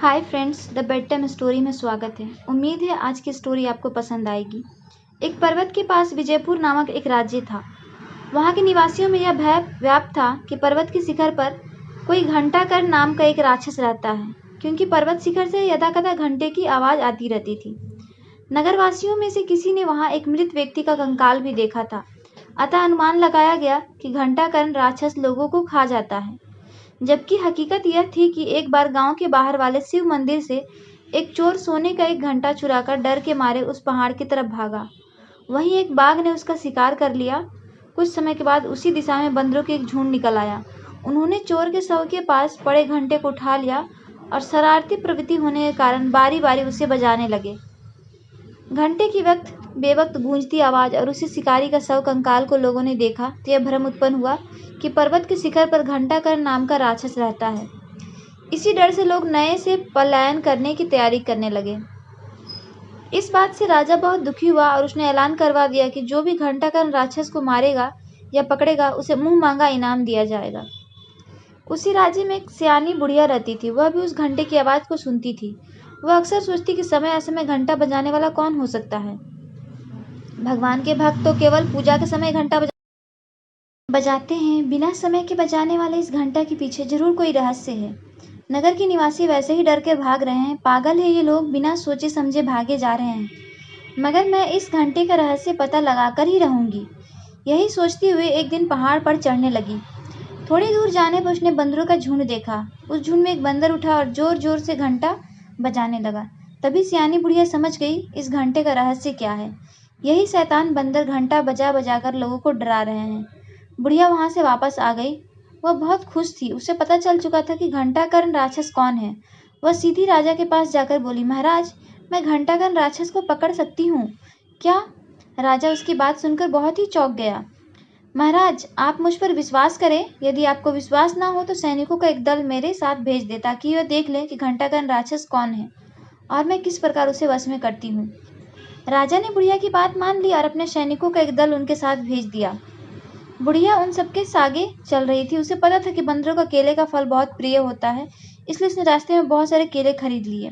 Hi friends, the bed time story में स्वागत है। उम्मीद है आज की स्टोरी आपको पसंद आएगी। एक पर्वत के पास विजयपुर नामक एक राज्य था। वहाँ के निवासियों में यह भय व्याप्त था कि पर्वत के शिखर पर कोई घंटाकर नाम का एक राक्षस रहता है, क्योंकि पर्वत शिखर से यदाकदा घंटे की आवाज़ आती रहती थी। नगरवासियों में से किसी ने वहाँ एक मृत व्यक्ति का कंकाल भी देखा था, अतः अनुमान लगाया गया कि घंटाकर्ण राक्षस लोगों को खा जाता है। जबकि हकीकत यह थी कि एक बार गांव के बाहर वाले शिव मंदिर से एक चोर सोने का एक घंटा चुराकर डर के मारे उस पहाड़ की तरफ भागा। वहीं एक बाघ ने उसका शिकार कर लिया। कुछ समय के बाद उसी दिशा में बंदरों के एक झुंड निकल आया। उन्होंने चोर के शव के पास पड़े घंटे को उठा लिया और शरारती प्रवृत्ति होने के कारण बारी बारी उसे बजाने लगे। घंटे की बेवक्त गूंजती आवाज और उसी शिकारी का शव कंकाल को लोगों ने देखा तो यह भ्रम उत्पन्न हुआ कि पर्वत के शिखर पर घंटाकर्ण नाम का राक्षस रहता है। इसी डर से लोग नए से पलायन करने की तैयारी करने लगे। इस बात से राजा बहुत दुखी हुआ और उसने ऐलान करवा दिया कि जो भी घंटाकर्ण राक्षस को मारेगा या पकड़ेगा उसे मुंह मांगा इनाम दिया जाएगा। उसी राज्य में एक सियानी बुढ़िया रहती थी। वह भी उस घंटे की आवाज को सुनती थी। वह अक्सर सोचती कि समय असमय घंटा बजाने वाला कौन हो सकता है। भगवान के भक्त तो केवल पूजा के समय घंटा बजाते हैं, बिना समय के बजाने वाले इस घंटा के पीछे जरूर कोई रहस्य है। नगर के निवासी वैसे ही डर के भाग रहे हैं। पागल है ये लोग, बिना सोचे समझे भागे जा रहे हैं। मगर मैं इस घंटे का रहस्य पता लगाकर ही रहूंगी। यही सोचती हुए एक दिन पहाड़ पर चढ़ने लगी। थोड़ी दूर जाने पर उसने बंदरों का झुंड देखा। उस झुंड में एक बंदर उठा और जोर जोर से घंटा बजाने लगा। तभी सियानी बुढ़िया समझ गई इस घंटे का रहस्य क्या है। यही शैतान बंदर घंटा बजा बजा कर लोगों को डरा रहे हैं। बुढ़िया वहां से वापस आ गई। वह बहुत खुश थी। उसे पता चल चुका था कि घंटाकर्ण राक्षस कौन है। वह सीधी राजा के पास जाकर बोली, महाराज, मैं घंटाकर्ण राक्षस को पकड़ सकती हूँ क्या? राजा उसकी बात सुनकर बहुत ही चौंक गया। महाराज, आप मुझ पर विश्वास करें। यदि आपको विश्वास ना हो तो सैनिकों का एक दल मेरे साथ भेज दे, ताकि वह देख लें कि घंटाकर्ण राक्षस कौन है और मैं किस प्रकार उसे वश में करती हूँ। राजा ने बुढ़िया की बात मान ली और अपने सैनिकों का एक दल उनके साथ भेज दिया। बुढ़िया उन सबके आगे चल रही थी। उसे पता था कि बंदरों का केले का फल बहुत प्रिय होता है, इसलिए उसने रास्ते में बहुत सारे केले खरीद लिए।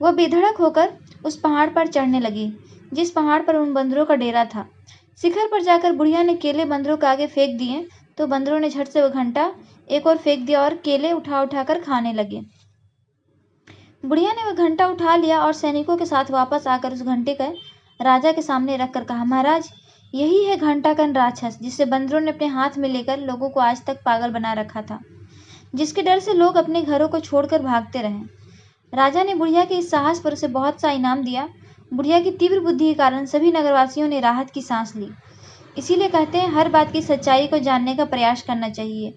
वह बेधड़क होकर उस पहाड़ पर चढ़ने लगी जिस पहाड़ पर उन बंदरों का डेरा था। शिखर पर जाकर बुढ़िया ने केले बंदरों के आगे फेंक दिए तो बंदरों ने झट से वह घंटा एक और फेंक दिया और केले उठा उठा कर खाने लगे। बुढ़िया ने वह घंटा उठा लिया और सैनिकों के साथ वापस आकर उस घंटे का राजा के सामने रखकर कहा, महाराज, यही है घंटाकर्ण राक्षस जिसे बंदरों ने अपने हाथ में लेकर लोगों को आज तक पागल बना रखा था, जिसके डर से लोग अपने घरों को छोड़कर भागते रहे। राजा ने बुढ़िया के इस साहस पर उसे बहुत सा इनाम दिया। बुढ़िया की तीव्र बुद्धि के कारण सभी नगरवासियों ने राहत की सांस ली। इसीलिए कहते हैं, हर बात की सच्चाई को जानने का प्रयास करना चाहिए।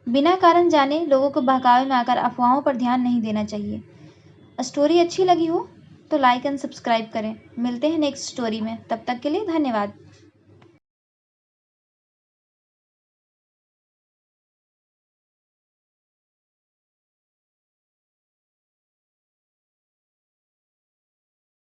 बिना कारण जाने लोगों को बहकावे में आकर अफवाहों पर ध्यान नहीं देना चाहिए। स्टोरी अच्छी लगी हो तो लाइक एंड सब्सक्राइब करें। मिलते हैं नेक्स्ट स्टोरी में। तब तक के लिए धन्यवाद।